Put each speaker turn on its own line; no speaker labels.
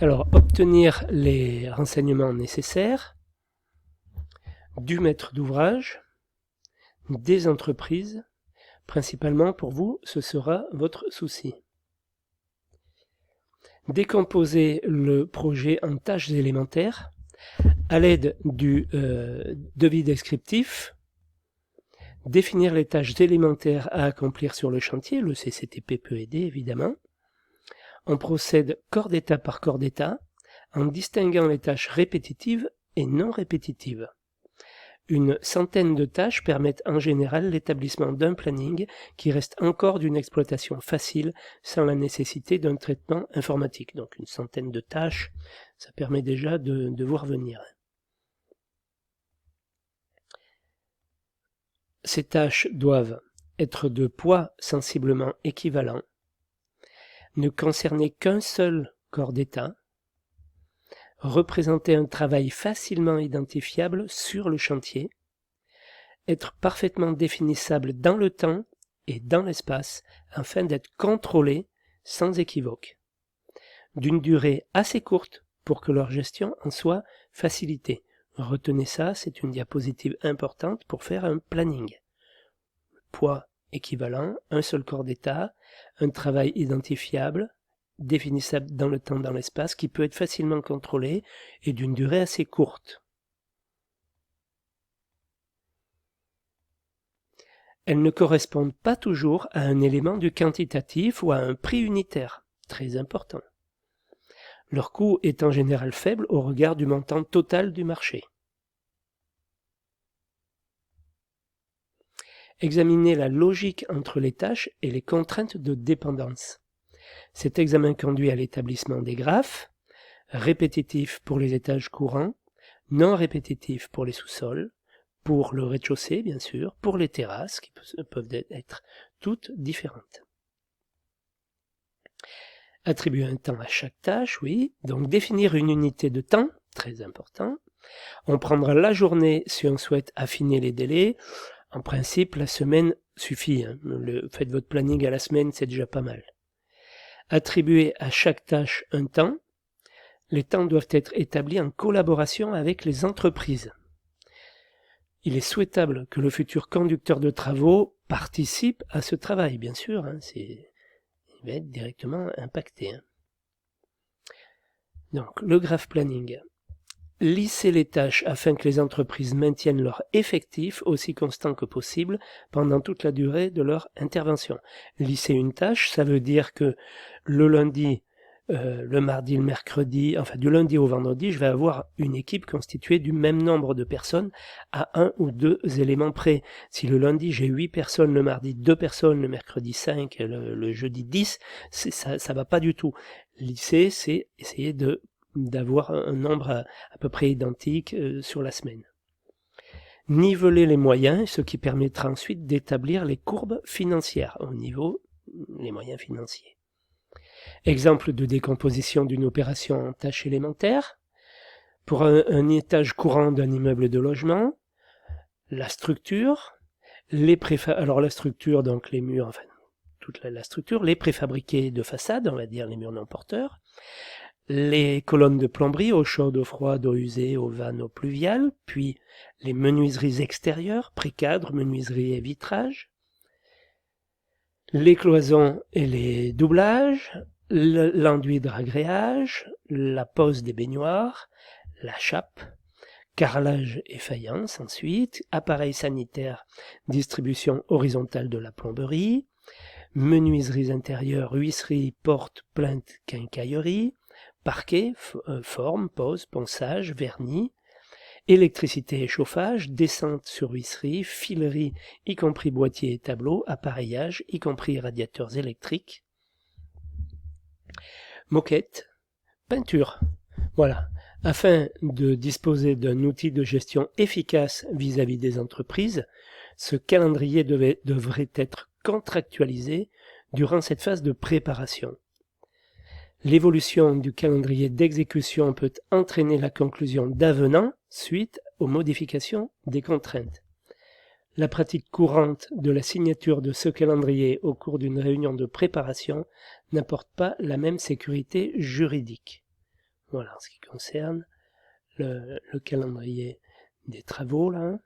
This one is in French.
Alors, obtenir les renseignements nécessaires du maître d'ouvrage, des entreprises. Principalement pour vous, ce sera votre souci. Décomposer le projet en tâches élémentaires à l'aide du devis descriptif. Définir les tâches élémentaires à accomplir sur le chantier, le CCTP peut aider évidemment. On procède corps d'état par corps d'état en distinguant les tâches répétitives et non répétitives. Une centaine de tâches permettent en général l'établissement d'un planning qui reste encore d'une exploitation facile sans la nécessité d'un traitement informatique. Donc une centaine de tâches, ça permet déjà de voir venir. Ces tâches doivent être de poids sensiblement équivalent, ne concerner qu'un seul corps d'état, représenter un travail facilement identifiable sur le chantier, être parfaitement définissable dans le temps et dans l'espace afin d'être contrôlé sans équivoque, d'une durée assez courte pour que leur gestion en soit facilitée. Retenez ça, c'est une diapositive importante pour faire un planning. Poids équivalent, un seul corps d'état, un travail identifiable, définissable dans le temps, dans l'espace, qui peut être facilement contrôlé et d'une durée assez courte. Elles ne correspondent pas toujours à un élément du quantitatif ou à un prix unitaire, très important. Leur coût est en général faible au regard du montant total du marché. Examiner la logique entre les tâches et les contraintes de dépendance. Cet examen conduit à l'établissement des graphes, répétitifs pour les étages courants, non répétitifs pour les sous-sols, pour le rez-de-chaussée bien sûr, pour les terrasses qui peuvent être toutes différentes. Attribuer un temps à chaque tâche, oui, donc définir une unité de temps, très important. On prendra la journée si on souhaite affiner les délais. En principe, la semaine suffit. Faites votre planning à la semaine, c'est déjà pas mal. Attribuer à chaque tâche un temps. Les temps doivent être établis en collaboration avec les entreprises. Il est souhaitable que le futur conducteur de travaux participe à ce travail, bien sûr. Il va être directement impacté. Donc, le graph planning. Lisser les tâches afin que les entreprises maintiennent leur effectif aussi constant que possible pendant toute la durée de leur intervention. Lisser une tâche, ça veut dire que le lundi, le mardi, le mercredi, enfin du lundi au vendredi, je vais avoir une équipe constituée du même nombre de personnes à un ou deux éléments près. Si le lundi j'ai 8 personnes, le mardi 2 personnes, le mercredi 5, le jeudi 10, ça va pas du tout. Lisser, c'est essayer d'avoir un nombre à peu près identique sur la semaine. Niveler les moyens, ce qui permettra ensuite d'établir les courbes financières au niveau des moyens financiers. Exemple de décomposition d'une opération en tâches élémentaires. Pour un étage courant d'un immeuble de logement, la structure, alors la structure, donc les murs, enfin toute la structure, les préfabriqués de façade, on va dire les murs non porteurs, les colonnes de plomberie, eau chaude, eau froide, eau usée, eau vanne, eau pluviale, puis les menuiseries extérieures, pré-cadres, menuiseries et vitrages, les cloisons et les doublages, l'enduit de ragréage, la pose des baignoires, la chape, carrelage et faïence ensuite, appareil sanitaire, distribution horizontale de la plomberie, menuiseries intérieures, huisseries, portes, plaintes, quincaillerie, parquet, forme, pose, ponçage, vernis, électricité et chauffage, descente sur huisserie, filerie, y compris boîtier et tableau, appareillage, y compris radiateurs électriques, moquette, peinture. Voilà. Afin de disposer d'un outil de gestion efficace vis-à-vis des entreprises, ce calendrier devrait être contractualisé durant cette phase de préparation. L'évolution du calendrier d'exécution peut entraîner la conclusion d'avenants suite aux modifications des contraintes. La pratique courante de la signature de ce calendrier au cours d'une réunion de préparation n'apporte pas la même sécurité juridique. Voilà, en ce qui concerne le calendrier des travaux, là.